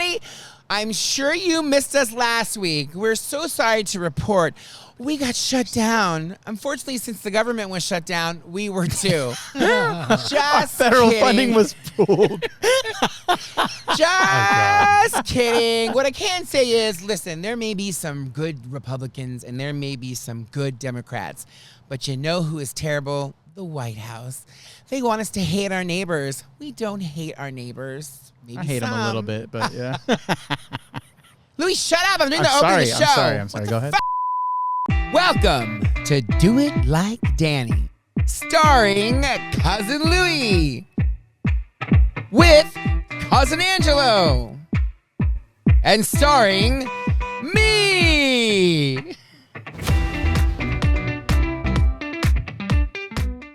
everybody. I'm sure you missed us last week. We're so sorry to report we got shut down. Unfortunately, since the government was shut down, we were too. Just federal kidding. funding was pulled. Just kidding. What I can say is, listen, there may be some good Republicans and there may be some good Democrats, but you know who is terrible? The White House. They want us to hate our neighbors. We don't hate our neighbors. Maybe I hate some. them a little bit, but yeah. Louie, shut up. I'm doing the opening of the show. I'm sorry. Go ahead. Welcome to Do It Like Danny, starring Cousin Louie with Cousin Angelo and starring me.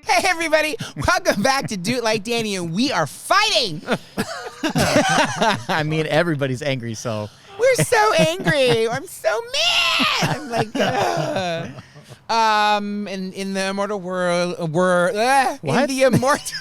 Hey, everybody. Welcome back to Do It Like Danny, and we are fighting. I mean, everybody's angry, so. We're so angry. I'm so mad. I'm like, in the immortal world, in the immortal,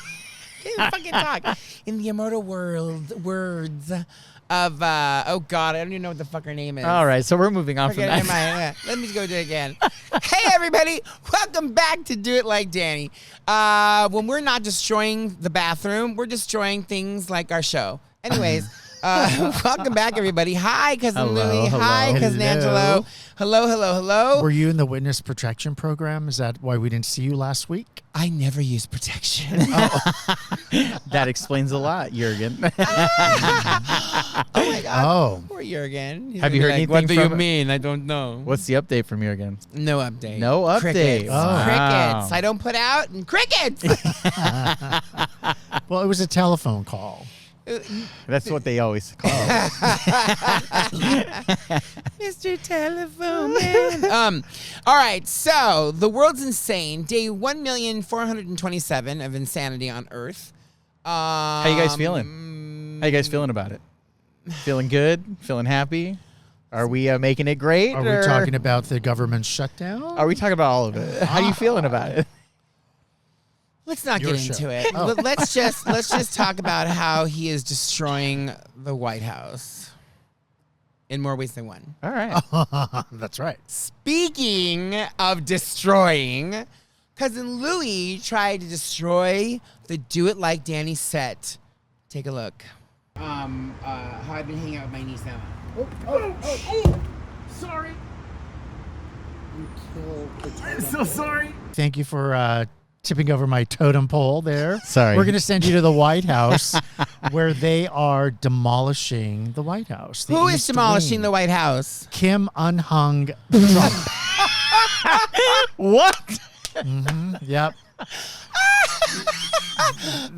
can't fucking talk. In the immortal words of, oh God, I don't even know what the fuck her name is. All right, so we're moving on from that. Let me go do it again. Hey, everybody. Welcome back to Do It Like Danny. When we're not destroying the bathroom, we're destroying things like our show. Anyways. Welcome back, everybody. Hi, Cousin Louie. Hi, Cousin Angelo. Hello. Were you in the witness protection program? Is that why we didn't see you last week? I never use protection. That explains a lot, Jurgen. Oh, my God. Oh. Poor Jurgen. Have you heard anything What do you from- mean? I don't know. What's the update from Jurgen? No update. No update. Crickets. Oh. Crickets. I don't put out and crickets. Well, it was a telephone call. That's what they always call it. Mr. Telephone Man. All right, so the world's insane. Day 1,427 of insanity on Earth. How you guys feeling? How you guys feeling about it? Feeling good? Feeling happy? Are we making it great? Are we talking about the government shutdown? Are we talking about all of it? How you feeling about it? Let's not Your get show. into it. Oh. Let's just talk about how he is destroying the White House in more ways than one. All right. That's right. Speaking of destroying, Cousin Louie tried to destroy the Do It Like Danny set. Take a look. How I've been hanging out with my niece now. Sorry. I'm so sorry. Thank you for tipping over my totem pole there. Sorry. We're going to send you to the White House where they are demolishing the White House. Who is demolishing the White House? Kim unhung Trump. What? Mm-hmm. Yep.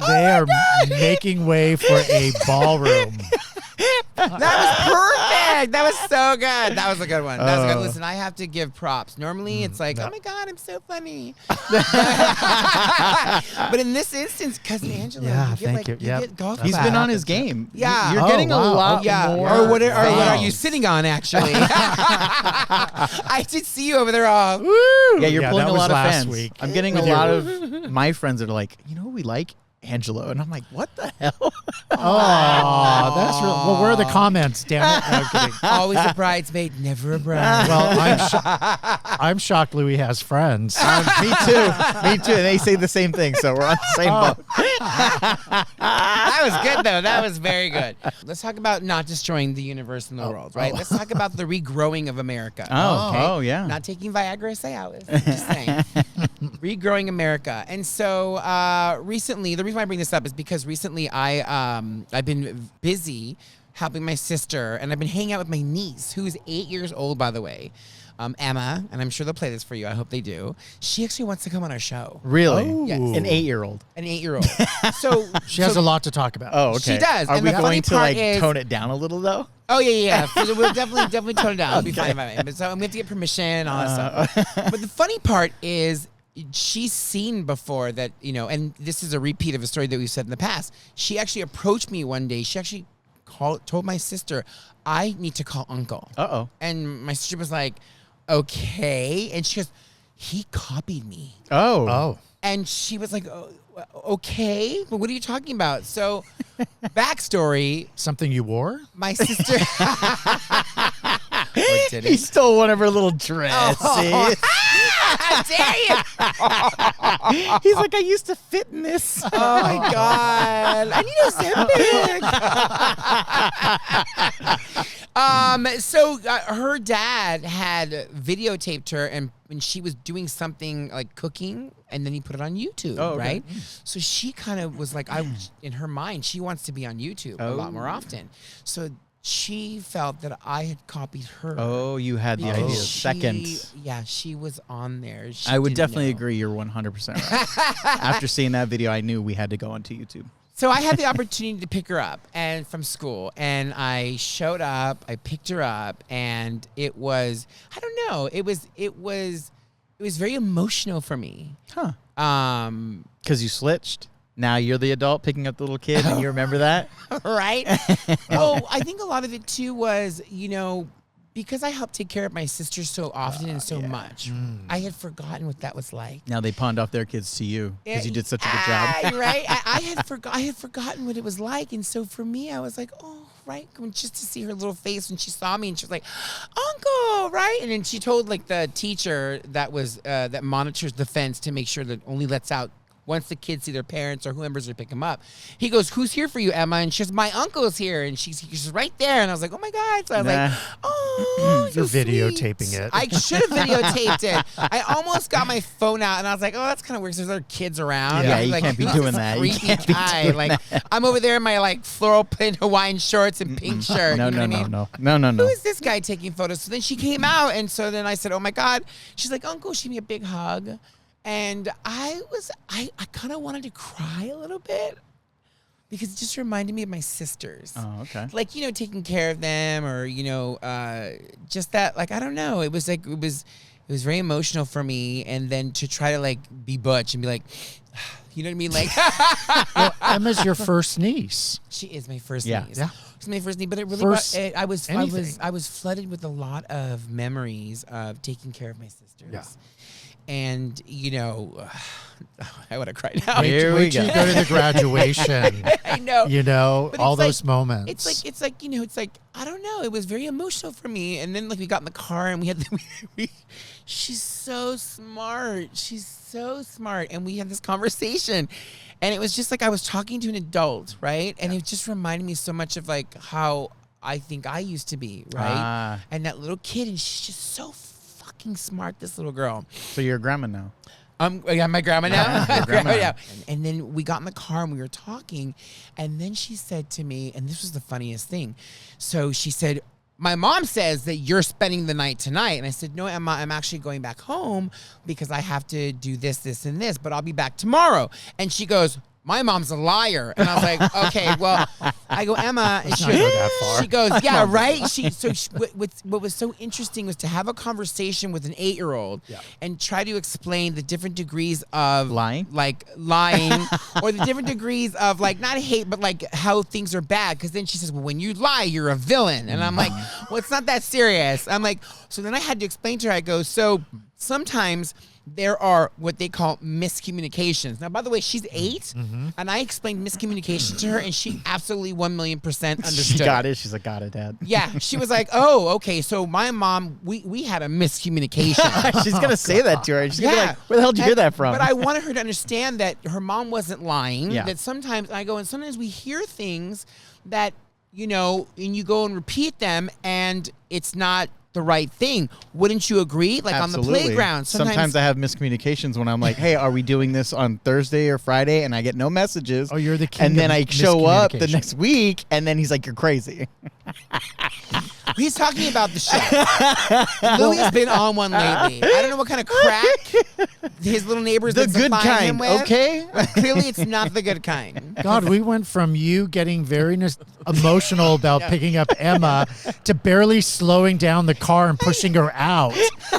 They are making way for a ballroom. That was perfect. That was so good. That was a good one. That was good. Listen, I have to give props. Normally, it's like, oh my God, I'm so funny. But in this instance, Cousin Angelo, Yeah, you thank you. You Yep. get golf He's claps. been on his game. Yeah. You're Oh, getting a wow. lot Yeah, more. or what are fans. you sitting on, actually? I did see you over there all. Yeah, you're Yeah, pulling that a was lot of last fans. week. I'm getting a With your- lot of my friends that are like, you know who we like? Angelo. And I'm like, what the hell? Oh, that's real. Well, where are the comments? Damn it! No, I'm kidding. Always a bridesmaid, never a bride. Well, I'm shocked Louie has friends. Me too. Me too. And they say the same thing, so we're on the same boat. That was good, though. That was very good. Let's talk about not destroying the universe and the world, right? Let's talk about the regrowing of America. Oh, yeah. Not taking Viagra, say Alice. Just saying. Regrowing America. And so recently, the reason why I bring this up is because recently I've been busy helping my sister, and I've been hanging out with my niece, who is 8 years old, by the way. Emma, and I'm sure they'll play this for you. I hope they do. She actually wants to come on our show. Really? Oh. Yes. An 8-year-old. An 8-year-old. So She has a lot to talk about. Oh, okay. She does. Are And we the funny going to part like is- tone it down a little though? Oh, yeah. So we'll definitely tone it down. It'll be fine by me. But so we have to get permission and all that stuff. But the funny part is she's seen before that, and this is a repeat of a story that we've said in the past. She actually approached me one day. She actually told my sister, I need to call Uncle. Uh-oh. And my sister was like, okay. And she goes, he copied me. Oh. And she was like, oh, okay, but what are you talking about? So, backstory, Something you wore? my sister. Or did He it? stole one of her little dresses. How dare you? He's like, I used to fit in this. Oh my God. I need a Zempic. So her dad had videotaped her and when she was doing something like cooking and then he put it on YouTube, Oh, okay. right? So she kind of was like, in her mind, she wants to be on YouTube a lot more often. So she felt that I had copied her. Oh, you had the idea. Second. Yeah, she was on there. She I would didn't definitely know. agree. You're 100% right. After seeing that video, I knew we had to go onto YouTube. So I had the opportunity to pick her up and from school, and I showed up. I picked her up, and it was it was very emotional for me. Huh. Because you switched. Now you're the adult picking up the little kid, and you remember that? Right? Well, I think a lot of it too was, because I helped take care of my sister so often and so much, I had forgotten what that was like. Now they pawned off their kids to you because you did such a good job. Right? I had forgotten what it was like, and so for me, I was like, oh, right, just to see her little face when she saw me, and she was like, Uncle, right? And then she told like the teacher that was that monitors the fence to make sure that only lets out once the kids see their parents or whoever's to pick them up. He goes, who's here for you, Emma? And she says, my uncle's here. And she's right there. And I was like, oh, my God. So I was like, oh, You're so videotaping sweet. it. I should have videotaped it. I almost got my phone out, and I was like, oh, that's kind of weird because there's other kids around. Yeah, I was you like, can't be who's doing this that. You creepy can't be guy? doing Like, that. I'm over there in my, like, floral print Hawaiian shorts and pink shirt. No, you know no, what I no, mean? no. Who is this guy taking photos? So then she came out, and so then I said, oh, my God. She's like, Uncle, she gave me a big hug. And I kind of wanted to cry a little bit because it just reminded me of my sisters. Oh, okay. Like, taking care of them or, just that, like, I don't know. It was like, it was very emotional for me. And then to try to like be butch and be like, you know what I mean? Like, Well, Emma's your first niece. she is my first Yeah. niece. Yeah. She's my first niece, but it really, First I was anything. flooded with a lot of memories of taking care of my sisters. Yeah. And, I would have cried now. Here we Wait till go. you go to the graduation. I know. But all it's those moments. It's like I don't know. It was very emotional for me. And then like we got in the car and we had she's so smart. She's so smart. And we had this conversation, and it was just like I was talking to an adult, right? And it just reminded me so much of like how I think I used to be, right? And that little kid, and she's just so fucking smart. This little girl. So you're a grandma now. Yeah, my grandma now. Your grandma. Yeah. And then we got in the car and we were talking, and then she said to me, and this was the funniest thing. So she said, my mom says that you're spending the night tonight. And I said, no, Emma, I'm actually going back home because I have to do this, this, and this, but I'll be back tomorrow. And she goes, my mom's a liar. And I was like, okay, well, I go, Emma. And Let's not go that far. she goes, yeah, right? What was so interesting was to have a conversation with an 8-year-old and try to explain the different degrees of Lying? Like lying or the different degrees of like, not hate, but like how things are bad. Because then she says, well, when you lie, you're a villain. And I'm like, well, it's not that serious. I'm like, so then I had to explain to her, I go, so sometimes there are what they call miscommunications. Now, by the way, she's 8, and I explained miscommunication to her, and she absolutely 1,000,000% understood. She got it. She's like, got it, Dad. Yeah, she was like, oh, okay, so my mom, we had a miscommunication. She's going to say that to her. She's going to be like, where the hell did you hear that from? But I wanted her to understand that her mom wasn't lying, Yeah. that sometimes sometimes we hear things that, and you go and repeat them, and it's not the right thing. Wouldn't you agree? Like Absolutely. on the playground. Sometimes I have miscommunications when I'm like, hey, are we doing this on Thursday or Friday? And I get no messages. Oh, you're the king And then of I show up the miscommunication. next week, and then he's like, you're crazy. He's talking about the show. Louie's been on one lately. I don't know what kind of crack his little neighbors The been good supplying him kind, with. okay? Clearly, it's not the good kind. God, we went from you getting very emotional about picking up Emma to barely slowing down the car and pushing her out.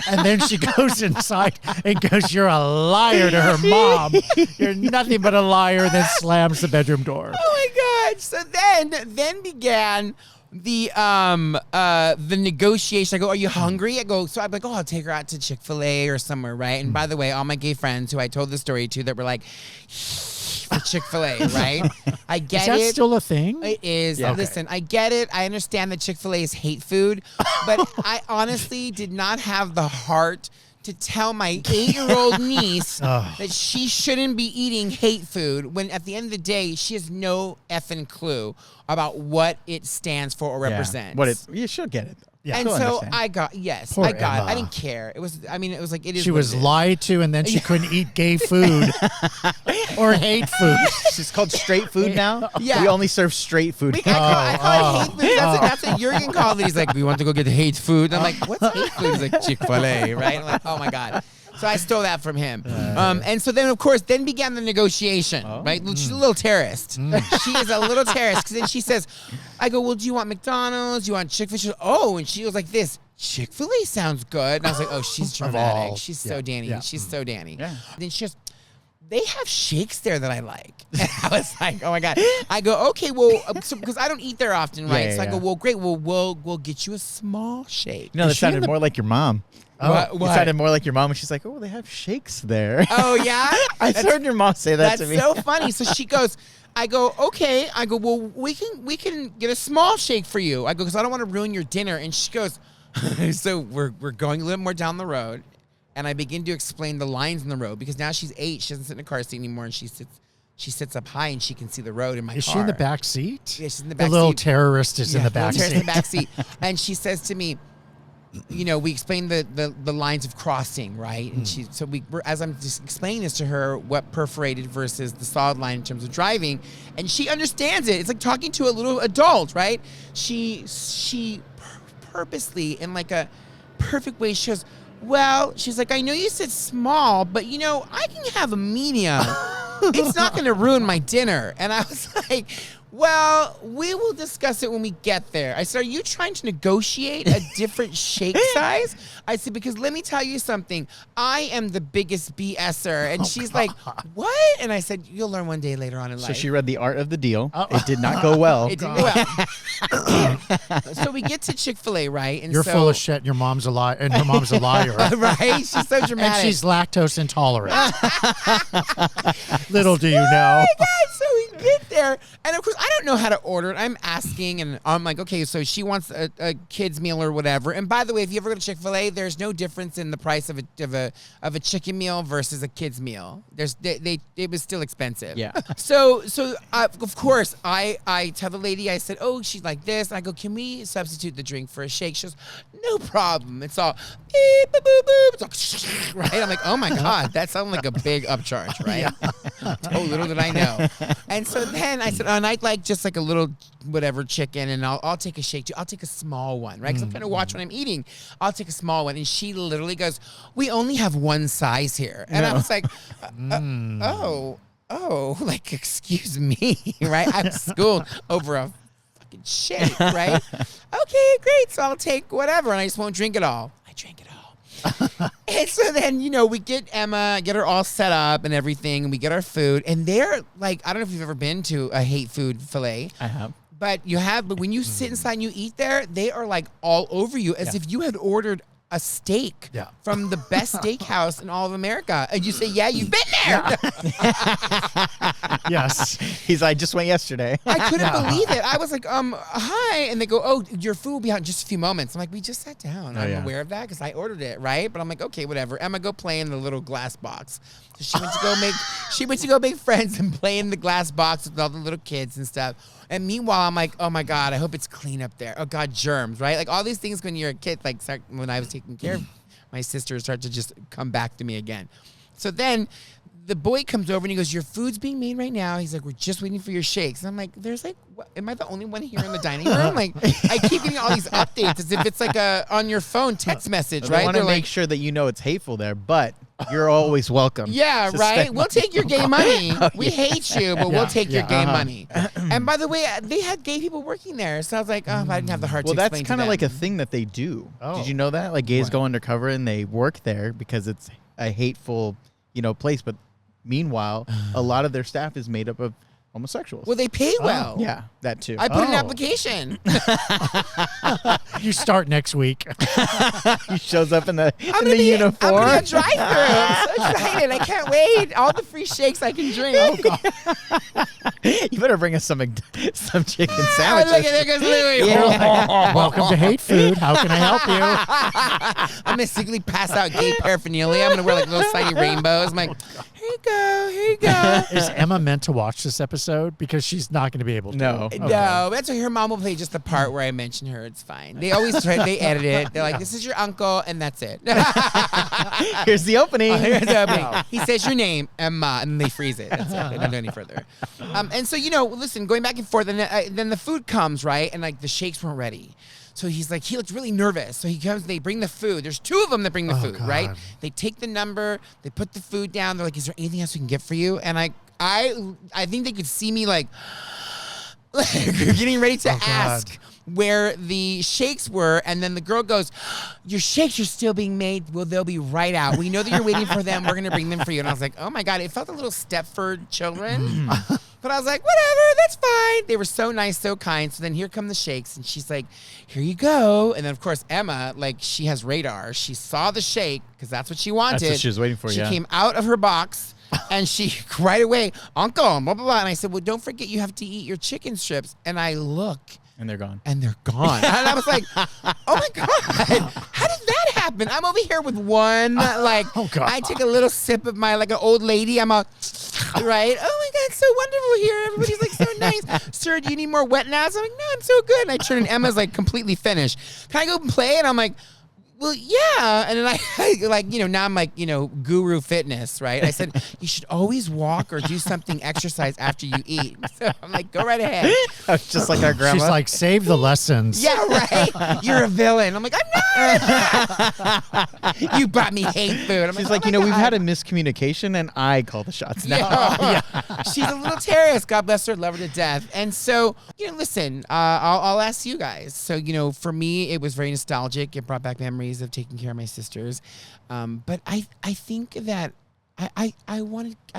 And then she goes inside and goes, you're a liar to her mom. You're nothing but a liar, and then slams the bedroom door. Oh my God. So then began the negotiation. I go, are you hungry? I go, so I'm like, oh, I'll take her out to Chick-fil-A or somewhere, right? And by the way, all my gay friends who I told the story to that were like, for Chick-fil-A, right? I get it. Is that still a thing? It is. Yeah. Listen, I get it. I understand that Chick-fil-A is hate food, but I honestly did not have the heart to tell my 8-year-old niece that she shouldn't be eating hate food when at the end of the day, she has no effing clue about what it stands for or represents. What you should get it. Yeah. And Still so understand. I got, yes, Poor I got it. Emma. I didn't care. It was like, it is She what was it is. lied to, and then she couldn't eat gay food or hate food. It's called straight food now. Yeah. We only serve straight food. I call it hate food. That's what Jurgen called it. He's like, we want to go get hate food. I'm like, what's hate food? He's like, Chick-fil-A, right? I'm like, oh my God. So I stole that from him. And so then, of course, then began the negotiation, right? She's a little terrorist. She is a little terrorist. Because then she says, I go, well, do you want McDonald's? Do you want Chick-fil-A? She goes, oh, and she was like this. Chick-fil-A sounds good. And I was like, oh, she's dramatic. all. She's so Danny. Yeah. She's so Danny. Yeah. Then she goes, they have shakes there that I like. And I was like, oh my God. I go, okay, well, because I don't eat there often, right? Yeah, so I yeah. go, well, great. Well, we'll get you a small shake. No, that Is she in sounded the- more like your mom. What? It sounded more like your mom, and she's like, "Oh, they have shakes there." Oh yeah, I heard your mom say that that's to me. so funny. So she goes, I go, okay. I go, well, we can get a small shake for you. I go, because I don't want to ruin your dinner. And she goes, so we're going a little more down the road, and I begin to explain the lines in the road because now she's 8. She doesn't sit in a car seat anymore, and she sits up high and she can see the road in my car. Is she in the back seat? Yeah, she's in the back The little seat. terrorist is in the back Terrorist seat. in the back seat. And she says to me, you know, we explained the lines of crossing, right? And as I'm just explaining this to her, what perforated versus the solid line in terms of driving, and she understands it. It's like talking to a little adult, right? She purposely, in like a perfect way, she goes, well, she's like, I know you said small, but you know, I can have a medium. It's not going to ruin my dinner. And I was like, well, we will discuss it when we get there. I said, are you trying to negotiate a different shake size? I said, because let me tell you something. I am the biggest BSer. And she's like, what? And I said, you'll learn one day later on in life. So she read The Art of the Deal. It did not go well. It didn't go well. So we get to Chick-fil-A, right? And You're so, full of shit. And your mom's a liar, and her mom's a liar. right? She's so dramatic. And she's lactose intolerant. Little do you know. Oh my God, so we get there, and of course, I don't know how to order it. I'm asking, and I'm like, okay, so she wants a kid's meal or whatever. And by the way, if you ever go to Chick-fil-A, there's no difference in the price of a chicken meal versus a kid's meal. It was still expensive. Yeah. So of course, I tell the lady, I said, oh, she's like this. I go, can we substitute the drink for a shake? She goes, no problem. It's all beep, boop, boop, boop. It's all, right? I'm like, oh my God, that sounded like a big upcharge, right? Oh, little did I know. And so then I said, oh, and I'd like just like a little whatever chicken, and I'll take a shake too. I'll take a small one, right? Because I'm trying to watch what I'm eating. I'll take a small one. And she literally goes, we only have one size here. And I was like, oh, like, excuse me, right? I was schooled over a fucking shake, right? Okay, great. So I'll take whatever, and I just won't drink it all. I drank it all. And so then, you know, we get Emma, get her all set up and everything, and we get our food. And they're like, I don't know if you've ever been to a hate food filet. I have. But when you sit inside and you eat there, they are like all over you as if you had ordered a steak from the best steakhouse in all of America. And you say, yeah, you've been there. Yes. He's like, I just went yesterday. I couldn't believe it. I was like, hi. And they go, oh, your food will be out in just a few moments. I'm like, we just sat down. I'm aware of that because I ordered it, right? But I'm like, okay, whatever. Emma, go play in the little glass box. So she went to go make friends and play in the glass box with all the little kids and stuff. And meanwhile, I'm like, oh my God, I hope it's clean up there. Oh God, germs, right? Like all these things when you're a kid, like when I was taking care of my sister, start to just come back to me again. So then the boy comes over and he goes, your food's being made right now. He's like, we're just waiting for your shakes. And I'm like, what? Am I the only one here in the dining room? Like, I keep getting all these updates as if it's like a on your phone text message, right? I want to They're make like, sure that you know it's hateful there, but you're always welcome. yeah, to right. spend We'll take your gay money. We yeah. hate you, but we'll take your Yeah. gay money. And by the way, they had gay people working there, so I was like, oh, I didn't have the heart Well, to that's explain to kind of them. like a thing that they do. Oh. Did you know that? Like gays What? go undercover and they work there because it's a hateful, place. But meanwhile, a lot of their staff is made up of homosexuals. Well, they pay well. Yeah, that too. I put an Oh. application. You start next week. He shows up in the I'm uniform. gonna be a drive-through. I'm so excited. I can't wait. All the free shakes I can drink. Oh, God. You better bring us some chicken Oh, sandwiches. look at there goes Louie. Yeah. Welcome to Hate Food. How can I help you? I'm gonna secretly pass out gay paraphernalia. I'm gonna wear like little tiny rainbows. I'm like, here you go, here you go. Is Emma meant to watch this episode? Because she's not going to be able to. No. Okay. No, that's why her mom will play just the part where I mention her. It's fine. They always try. They edit it. They're like, "This is your uncle," and that's it. Here's the opening. Here's the opening. He says your name, Emma, and then they freeze it. That's it. They don't do any further. And so listen, going back and forth, and then the food comes, right, and like the shakes weren't ready. So he looks really nervous. So he comes, they bring the food. There's two of them that bring the food, God. right? They take the number, they put the food down. They're like, "Is there anything else we can get for you?" And I think they could see me like getting ready to ask where the shakes were, and then the girl goes, "Your shakes are still being made. Well, they'll be right out. We know that you're waiting for them. We're going to bring them for you." And I was like, oh my God, it felt a little Stepford children. But I was like, whatever, that's fine. They were so nice, so kind. So then here come the shakes, and she's like, "Here you go." And then, of course, Emma, like, she has radar. She saw the shake because that's what she wanted. That's what she was waiting for, She yeah. came out of her box, and she right away, "Uncle, blah, blah, blah." And I said, "Well, don't forget you have to eat your chicken strips." And I look, And they're gone. and they're gone. And I was like, oh my God, how did that happen? I'm over here with one, like, Oh, God. I take a little sip of my, like an old lady. I'm all, right? Oh my God, it's so wonderful here. Everybody's like so nice. "Sir, do you need more wet naps?" I'm like, "No, I'm so good." And I turn and Emma's like completely finished. "Can I go and play?" And I'm like, "Well, yeah." And then I like, now I'm like, guru fitness, right? I said, "You should always walk or do something exercise after you eat." So I'm like, "Go right ahead." Just like our grandma. She's like, save the lessons. Yeah, right. You're a villain. I'm like, "I'm not." You brought me hate food. I'm She's like, like, "Oh my we've God." had a miscommunication, and I call the shots now. Yeah. She's a little terrorist. God bless her. Love her to death. And so, listen, I'll ask you guys. So, for me, it was very nostalgic. It brought back memories of taking care of my sisters. But I think that I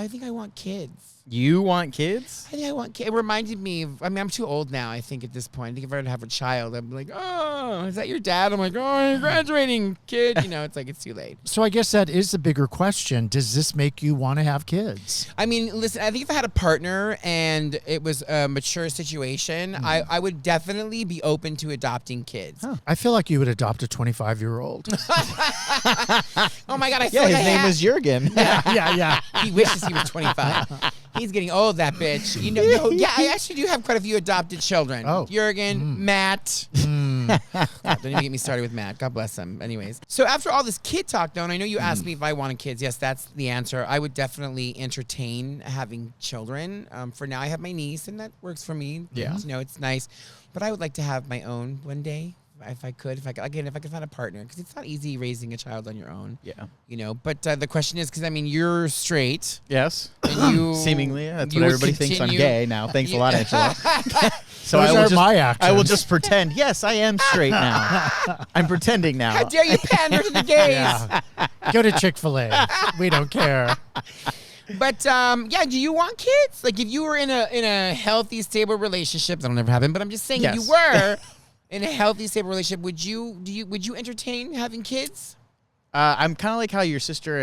think I want kids. You want kids? I think I want kids. It reminded me of, I'm too old now, I think, at this point. I think if I were to have a child, I'm like, "Oh, is that your dad?" I'm like, "Oh, you're graduating, kid." It's like, it's too late. So I guess that is the bigger question. Does this make you want to have kids? I mean, listen, I think if I had a partner and it was a mature situation, I would definitely be open to adopting kids. Huh. I feel like you would adopt a 25-year-old. Oh my God, I feel Yeah, like his name was Jurgen. yeah. He wishes he was 25. He's getting old, that bitch. Yeah, I actually do have quite a few adopted children. Oh. Jurgen, Matt. God, don't even get me started with Matt. God bless him. Anyways. So after all this kid talk, though, and I know you asked me if I wanted kids. Yes, that's the answer. I would definitely entertain having children. For now, I have my niece, and that works for me. Yeah. It's nice. But I would like to have my own one day. If I could find a partner, because it's not easy raising a child on your own. Yeah. But the question is, because you're straight, Yes. and you Seemingly, that's you what would everybody thinks I'm continue- gay now. Thanks a lot, Angelo. So Those I will are just my I will actions. just pretend. Yes, I am straight now. I'm pretending now. How dare you pander to the gays? Yeah. Go to Chick-fil-A. We don't care. But do you want kids? Like, if you were in a healthy, stable relationship, that'll never happen. But I'm just saying, if you Yes. were in a healthy, stable relationship, would you entertain having kids? I'm kind of like how your sister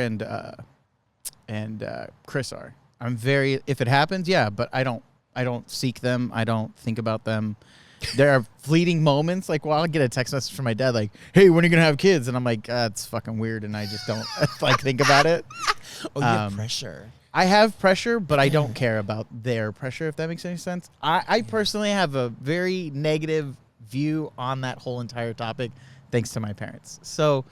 and Chris are. I'm very, if it happens, yeah, but I don't seek them. I don't think about them. There are fleeting moments, like, I'll get a text message from my dad, like, "Hey, when are you gonna have kids?" And I'm like, "It's fucking weird," and I just don't like think about it. Oh, you have pressure. I have pressure, but I don't care about their pressure, if that makes any sense. I personally have a very negative view on that whole entire topic, thanks to my parents. So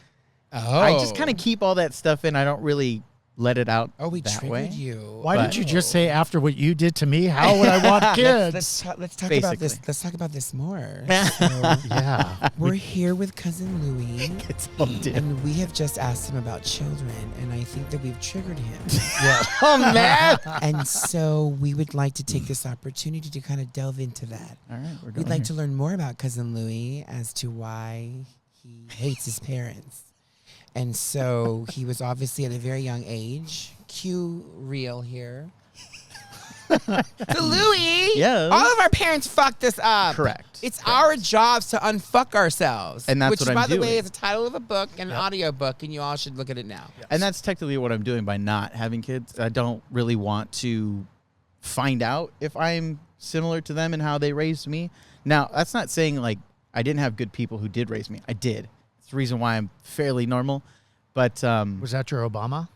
I just kind of keep all that stuff in. I don't really let it out we that triggered way. you. Why didn't you just say, after what you did to me, how would I want kids? Let's talk about Basically. this. Let's talk about this more. Yeah. We're here with cousin Louie. It's all dude. And we have just asked him about children, and I think that we've triggered him. Oh, man. And so we would like to take this opportunity to kind of delve into that. All right, we're going We'd like to learn more about cousin Louie as to why he hates his parents. And so he was obviously at a very young age. Cue reel here. So Louie, Yeah. all of our parents fucked us up. Correct. It's our jobs to unfuck ourselves. And that's which what is, I'm by the way, doing. is a title of a book and an audio book, and you all should look at it now. And that's technically what I'm doing by not having kids. I don't really want to find out if I'm similar to them and how they raised me. Now, that's not saying like I didn't have good people who did raise me. I did. It's the reason why I'm fairly normal. But Was that your Obama?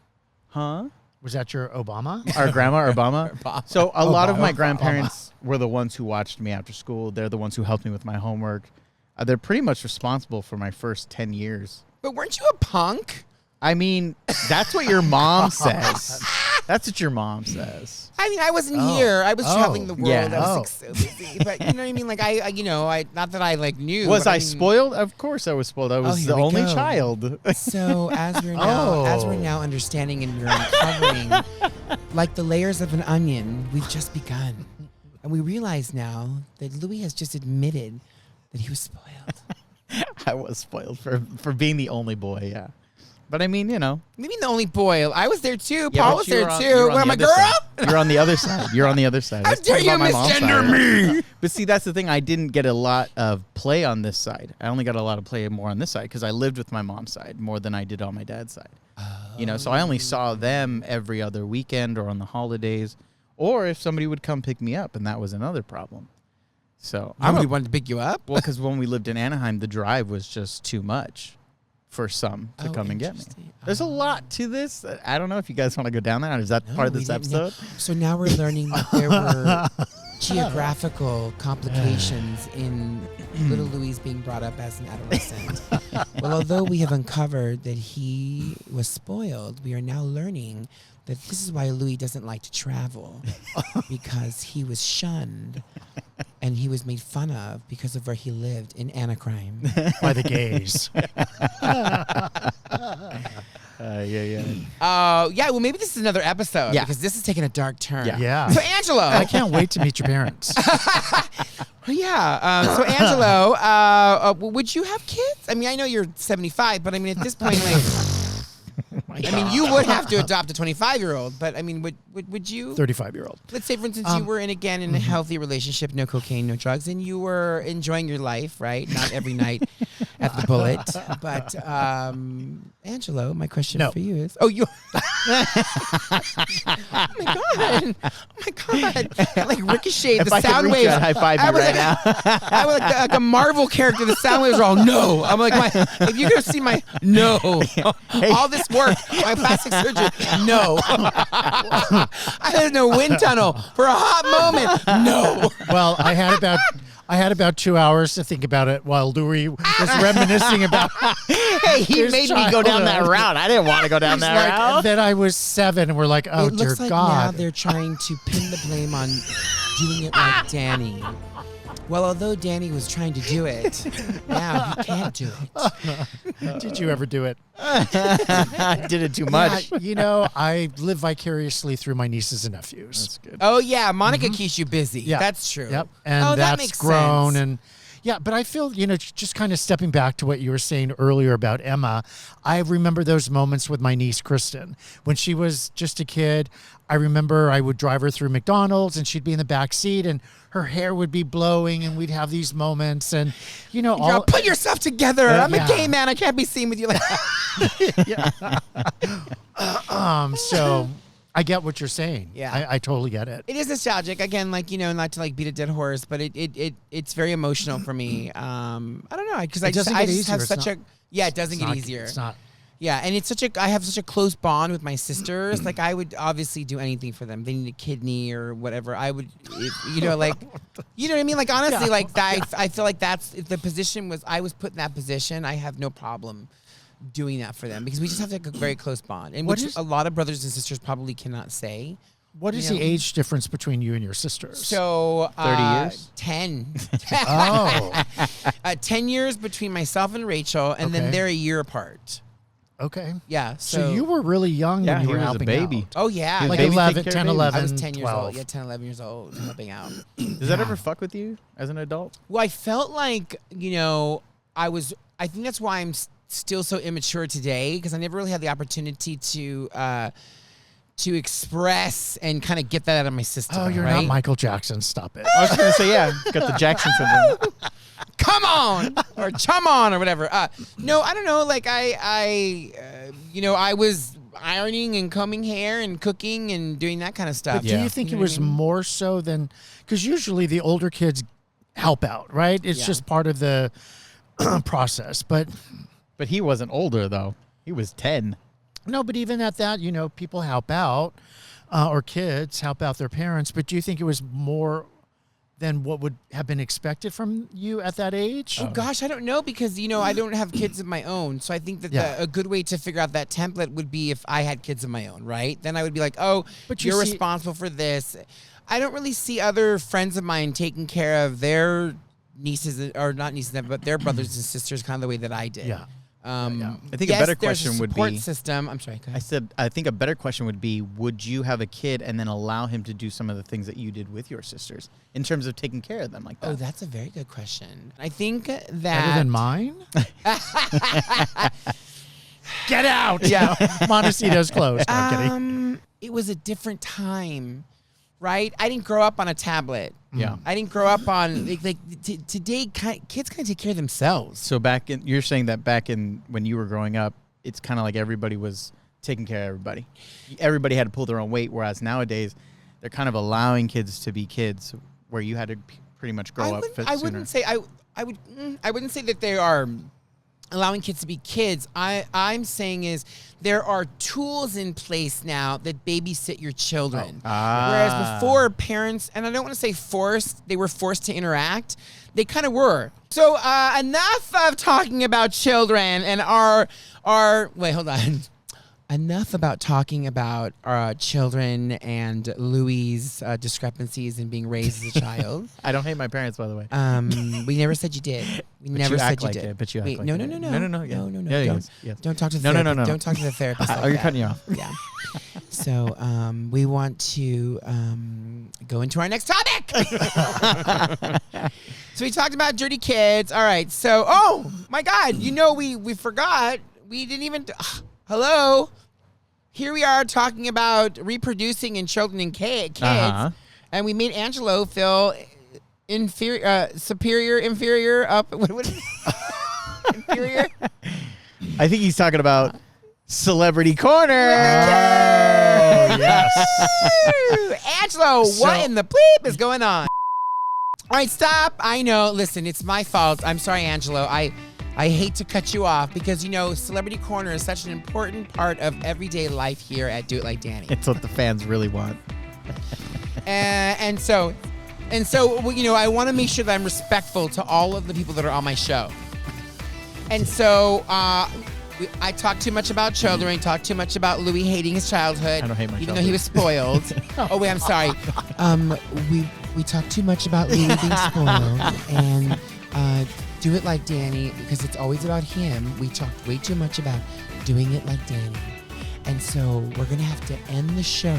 huh? Was that your Obama? Our grandma Obama. So a lot of my Obama. grandparents were the ones who watched me after school. They're the ones who helped me with my homework. They're pretty much responsible for my first 10 years. But weren't you a punk? I mean, that's what your mom says. That's what your mom says. I mean, I wasn't here. I was traveling the world. Yeah. I was like, so busy. But you know what I mean? Like, I not that I like knew. Was but I mean, spoiled? Of course I was spoiled. I was here the we only go. child. So as we're now understanding and we're uncovering, like the layers of an onion, we've just begun, and we realize now that Louie has just admitted that he was spoiled. I was spoiled for being the only boy, yeah. But I mean, you know. Maybe the only boy. I was there too. Yeah, Paul but was you there were on- too. you were on What am the I, other girl? side. You're on the other side. You're on the other side. How Let's dare talk you about my mom's misgender side. me? But see, that's the thing. I didn't get a lot of play on this side. I only got a lot of play more on this side because I lived with my mom's side more than I did on my dad's side. You know, so I only saw them every other weekend or on the holidays, or if somebody would come pick me up, and that was another problem. So Nobody wanted to pick you up. well, because when we lived in Anaheim, the drive was just too much for some to come and get me. interesting. There's a lot to this. I don't know if you guys want to go down there. Is that part of we this didn't know. episode? So now we're learning that there were geographical complications in little Louis being brought up as an adolescent. Well, although we have uncovered that he was spoiled, we are now learning that this is why Louis doesn't like to travel, because he was shunned and he was made fun of because of where he lived in Anaheim. By the gays. Yeah, well, maybe this is another episode Yeah. because this is taking a dark turn. Yeah. Yeah. So, Angelo. I can't wait to meet your parents. Yeah. So, Angelo, would you have kids? I mean, I know you're 75, but I mean, at this point, like, I mean, you would have to adopt a 25-year-old, but I mean, would you? 35-year-old. Let's say, for instance, you were in a healthy relationship, no cocaine, no drugs, and you were enjoying your life, right? Not every night at the Bullet, but Angelo, my question No. for you is, oh my god, like ricocheted If the I could sound reach waves. you, I'd high-five you I was right like, now. I was like a Marvel character. The sound waves are all no. I'm like, if you're gonna see my no, all this work, my plastic surgery, no. I had no wind tunnel for a hot moment, no. Well, I had about 2 hours to think about it while Louie was reminiscing about Hey, he his made me go down that childhood. route. I didn't want to go down that like, route. then I was 7 and we're like, oh, It dear looks like now God. they're trying to pin the blame on doing it like Danny. Well, although Danny was trying to do it, now he can't do it. Did you ever do it? I did it too much. Yeah, you know, I live vicariously through my nieces and nephews. That's good. Oh yeah, Monica keeps you busy. Yeah. That's true. Yep. And oh, that that's makes grown. sense. And yeah, but I feel, you know, just kind of stepping back to what you were saying earlier about Emma, I remember those moments with my niece, Kristen. When she was just a kid, I remember I would drive her through McDonald's and she'd be in the back seat and her hair would be blowing and we'd have these moments. And, you know, Girl, put yourself together. I'm yeah. a gay man. I can't be seen with you like so I get what you're saying. Yeah. I totally get it. It is nostalgic. Again, like, you know, not to like beat a dead horse, but it's very emotional for me. I don't know, because I just doesn't get have easier. such It's it doesn't get easier. It's not. Yeah, and it's I have such a close bond with my sisters. Like, I would obviously do anything for them. They need a kidney or whatever. I would, you know, like, you know what I mean? Like, honestly, like that. I feel like that's if the position was I was put in that position. I have no problem doing that for them because we just have like a very close bond, and What which is- a lot of brothers and sisters probably cannot say. What is You the know? age difference between you and your sisters? So 30 years? 10. Oh, 10 years between myself and Rachel, and then Okay. they're a year apart. okay. Yeah. So you were really young Yeah, when you he were was a helping baby. out. Oh yeah. He was Like baby 11, taking care 10, of babies. 11, I was 10 years 12. old. Yeah, 10, 11 years old, helping out. Does that ever fuck with you as an adult? Well, I felt like, you know, I think that's why I'm still so immature today, because I never really had the opportunity to to express and kind of get that out of my system. Oh, you're right? not Michael Jackson. Stop it. I was going to say, yeah, got the Jackson syndrome. Come on, or chum on, or whatever. No, I don't know. Like I was ironing and combing hair and cooking and doing that kind of stuff. But do you think it know was what I mean? more so than, because usually the older kids help out, right? It's Yeah. just part of the process. But But he wasn't older, though. He was 10. no, but even at that, people help out, or kids help out their parents. But do you think it was more than what would have been expected from you at that age? Oh gosh, I don't know because I don't have kids of my own, so I think that Yeah. a good way to figure out that template would be if I had kids of my own, right? Then I would be like, oh, But you you're see- responsible for this. I don't really see other friends of mine taking care of their nieces or not nieces, but their brothers and sisters, kind of the way that I did. Yeah. I I think a better question would support be- system. I'm sorry. Go ahead. I think a better question would be, would you have a kid and then allow him to do some of the things that you did with your sisters in terms of taking care of them like that? Oh, that's a very good question. I think that Better than mine? Get out! Yeah. Montecito's closed. No, I'm kidding. It was a different time, right? I didn't grow up on a tablet. Yeah. I didn't grow up on today. Kids kind of take care of themselves. So you're saying that back in when you were growing up, it's kind of like everybody was taking care of everybody. Everybody had to pull their own weight, whereas nowadays they're kind of allowing kids to be kids, where you had to pretty much grow up sooner. I wouldn't say I wouldn't say that they are allowing kids to be kids. I'm saying is there are tools in place now that babysit your children. Whereas before, parents, and I don't want to say forced, they were forced to interact. They kind of were. So enough of talking about children and our wait, hold on. Enough about talking about our children and Louie's discrepancies in being raised as a child. I don't hate my parents, by the way. We never said you did. We But never you said act you like did. it, but you act Wait, like no, it. no, no, no, No. Yeah. no, Yeah, don't, yes, yes. don't talk to the No, no, therapist. no, no. Don't talk to the therapist. like Oh, you're that. cutting you off. Yeah. So we want to go into our next topic. So we talked about dirty kids. All right. So, oh my God, we forgot. We didn't even. Hello. Here we are talking about reproducing in children and kids, and we made Angelo feel inferior, superior, inferior, up. What is it? Inferior. I think he's talking about Celebrity Corner. Oh, yes. Woo! Angelo, what in the bleep is going on? All right, stop. I know. Listen, it's my fault. I'm sorry, Angelo. I hate to cut you off because, Celebrity Corner is such an important part of everyday life here at Do It Like Danny. It's what the fans really want. And so, I want to make sure that I'm respectful to all of the people that are on my show. And so, I talk too much about children, talk too much about Louie hating his childhood. I don't hate my even though he was spoiled. Oh, wait, I'm sorry. We talk too much about Louie being spoiled and Do It Like Danny, because it's always about him. We talked way too much about doing it like Danny. And so we're going to have to end the show.